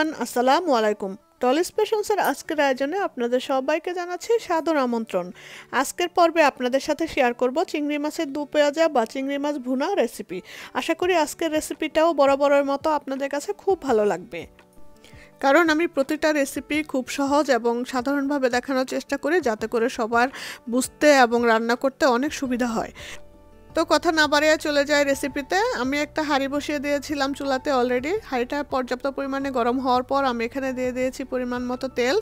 Everyone, আসসালামু আলাইকুম। টলিস পেশন্সের আজকের আয়োজনে আপনাদের সবাইকে জানাচ্ছি সাদর আমন্ত্রণ। আজকের পর্বে আপনাদের সাথে শেয়ার করব চিংড়ি মাছের দু পেঁয়াজা বা চিংড়ি মাছ ভুনা রেসিপি। আশা করি আজকের রেসিপিটাও বরাবরের মতো আপনাদের কাছে খুব ভালো লাগবে, কারণ আমি প্রতিটা রেসিপি খুব সহজ এবং সাধারণভাবে দেখানোর চেষ্টা করি, যাতে করে সবার বুঝতে এবং রান্না করতে অনেক সুবিধা হয়। তো কথা না বাড়িয়ে চলে যায় রেসিপিতে। আমি একটা হাঁড়ি বসিয়ে দিয়েছিলাম চুলাতে অলরেডি। হাঁড়িটা পর্যাপ্ত পরিমাণে গরম হওয়ার পর আমি এখানে দিয়ে দিয়েছি পরিমাণ মতো তেল।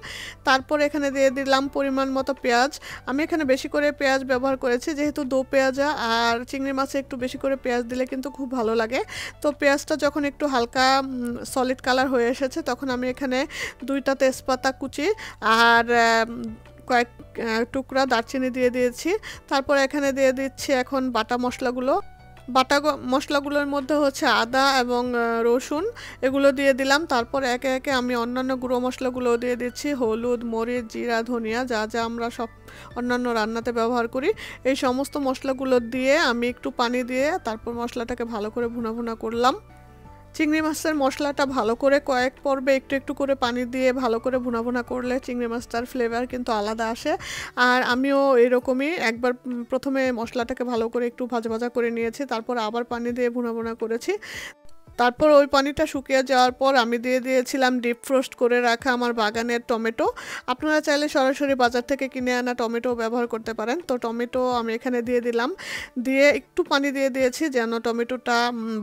তারপর এখানে দিয়ে দিলাম পরিমাণ মতো পেঁয়াজ। আমি এখানে বেশি করে পেঁয়াজ ব্যবহার করেছি, যেহেতু দো পেঁয়াজা আর চিংড়ি মাছে একটু বেশি করে পেঁয়াজ দিলে কিন্তু খুব ভালো লাগে। তো পেঁয়াজটা যখন একটু হালকা সলিড কালার হয়ে এসেছে, তখন আমি এখানে 2টা তেজপাতা কুচি আর কয়েক টুকরা দারচিনি দিয়ে দিয়েছি। তারপর এখানে দিয়ে দিচ্ছি এখন বাটা মশলাগুলো। বাটা মশলাগুলোর মধ্যে হচ্ছে আদা এবং রসুন, এগুলো দিয়ে দিলাম। তারপর একে একে আমি অন্যান্য গুঁড়ো মশলাগুলো দিয়ে দিচ্ছি, হলুদ, মরিচ, জিরা, ধনিয়া, যা যা আমরা সব অন্যান্য রান্নাতে ব্যবহার করি। এই সমস্ত মশলাগুলো দিয়ে আমি একটু পানি দিয়ে তারপর মশলাটাকে ভালো করে ভুনা করলাম। চিংড়ি মাছের মশলাটা ভালো করে কয়েক পর্বে একটু একটু করে পানি দিয়ে ভালো করে ভুনা করলে চিংড়ি মাছটার ফ্লেভার কিন্তু আলাদা আসে। আর আমিও এরকমই একবার প্রথমে মশলাটাকে ভালো করে একটু ভাজা করে নিয়েছি, তারপর আবার পানি দিয়ে ভুনা করেছি। তারপর ওই পানিটা শুকিয়ে যাওয়ার পর আমি দিয়ে দিয়েছিলাম ডিপ ফ্রোস্ট করে রাখা আমার বাগানের টমেটো। আপনারা চাইলে সরাসরি বাজার থেকে কিনে আনা টমেটো ব্যবহার করতে পারেন। তো টমেটো আমি এখানে দিয়ে দিলাম, দিয়ে একটু পানি দিয়ে দিয়েছি যেন টমেটোটা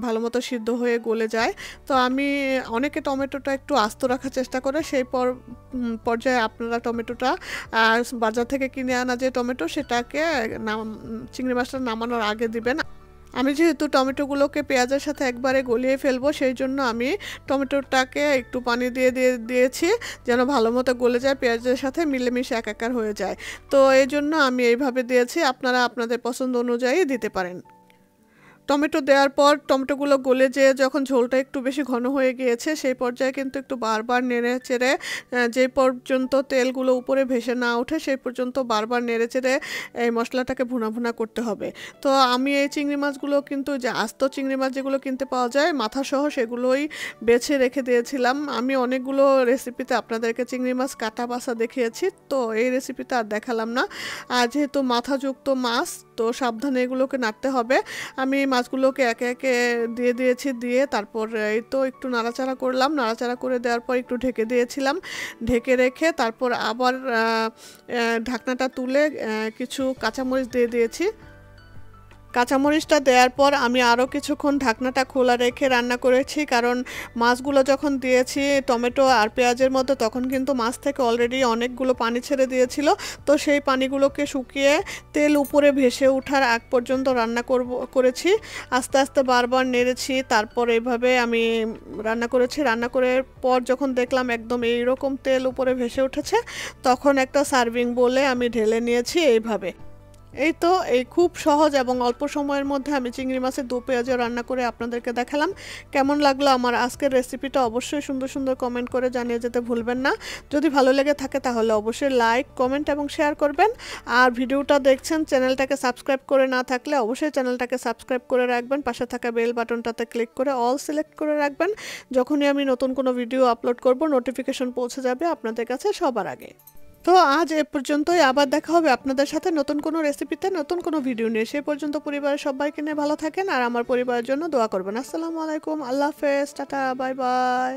ভালো মতো সিদ্ধ হয়ে গলে যায়। তো আমি অনেকে টমেটোটা একটু আস্ত রাখার চেষ্টা করে, সেই পর্যায়ে আপনারা টমেটোটা বাজার থেকে কিনে আনা যে টমেটো, সেটাকে চিংড়ি মাছটা নামানোর আগে দিবেন। আমি যেহেতু টমেটোগুলোকে পেঁয়াজের সাথে একবারে গলিয়ে ফেলবো, সেই জন্য আমি টমেটোটাকে একটু পানি দিয়েছি যেন ভালো মতো গলে যায়, পেঁয়াজের সাথে মিলেমিশে একাকার হয়ে যায়। তো এই জন্য আমি এইভাবে দিয়েছি, আপনারা আপনাদের পছন্দ অনুযায়ী দিতে পারেন। টমেটো দেওয়ার পর টমেটোগুলো গলে যেয়ে যখন ঝোলটা একটু বেশি ঘন হয়ে গিয়েছে, সেই পর্যায়ে কিন্তু একটু বারবার নেড়ে চেড়ে, যে পর্যন্ত তেলগুলো উপরে ভেসে না ওঠে সেই পর্যন্ত বারবার নেড়ে চেড়ে এই মশলাটাকে ভুনা করতে হবে। তো আমি এই চিংড়ি মাছগুলো কিন্তু যে আস্ত চিংড়ি মাছ যেগুলো কিনতে পাওয়া যায় মাথা সহ, সেগুলোই বেছে রেখে দিয়েছিলাম। আমি অনেকগুলো রেসিপিতে আপনাদেরকে চিংড়ি মাছ কাটা বাছা দেখিয়েছি, তো এই রেসিপিতে আর দেখালাম না। আর যেহেতু মাথাযুক্ত মাছ, তো সাবধানে এগুলোকে নাড়তে হবে। আমি মাছগুলোকে একে একে দিয়ে দিয়েছি, দিয়ে তারপর এই তো একটু নাড়াচাড়া করলাম। নাড়াচাড়া করে দেওয়ার পর একটু ঢেকে দিয়েছিলাম, ঢেকে রেখে তারপর আবার ঢাকনাটা তুলে কিছু কাঁচামরিচ দিয়ে দিয়েছি। কাঁচামরিচটা দেওয়ার পর আমি আরও কিছুক্ষণ ঢাকনাটা খোলা রেখে রান্না করেছি, কারণ মাছগুলো যখন দিয়েছি টমেটো আর পেঁয়াজের মধ্যে, তখন কিন্তু মাছ থেকে অলরেডি অনেকগুলো পানি ছেড়ে দিয়েছিল। তো সেই পানিগুলোকে শুকিয়ে তেল উপরে ভেসে ওঠার আগ পর্যন্ত রান্না করেছি। আস্তে আস্তে বারবার নেড়েছি, তারপর এইভাবে আমি রান্না করেছি। রান্না করার পর যখন দেখলাম একদম এইরকম তেল উপরে ভেসে উঠেছে, তখন একটা সার্ভিং বলে আমি ঢেলে নিয়েছি এইভাবে। এই তো এই খুব সহজ এবং অল্প সময়ের মধ্যে আমি চিংড়ি মাছের দো পেঁয়াজা রান্না করে আপনাদেরকে দেখালাম। কেমন লাগলো আমার আজকের রেসিপিটা অবশ্যই সুন্দর কমেন্ট করে জানিয়ে যেতে ভুলবেন না। যদি ভালো লেগে থাকে তাহলে অবশ্যই লাইক, কমেন্ট এবং শেয়ার করবেন। আর ভিডিওটা দেখছেন, চ্যানেলটাকে সাবস্ক্রাইব করে না থাকলে অবশ্যই চ্যানেলটাকে সাবস্ক্রাইব করে রাখবেন। পাশে থাকা বেল বাটনটাতে ক্লিক করে অল সিলেক্ট করে রাখবেন। যখনই আমি নতুন কোনো ভিডিও আপলোড করব, নোটিফিকেশন পৌঁছে যাবে আপনাদের কাছে সবার আগে। তো আজ এ পর্যন্তই, আবার দেখা হবে আপনাদের সাথে নতুন কোনো রেসিপিতে, নতুন কোনো ভিডিও নিয়ে। সে পর্যন্ত পরিবারের সবাইকে নিয়ে ভালো থাকেন আর আমার পরিবারের জন্য দোয়া করবেন। আসসালামু আলাইকুম, আল্লাহ হাফেজ, টাটা, বাই বাই।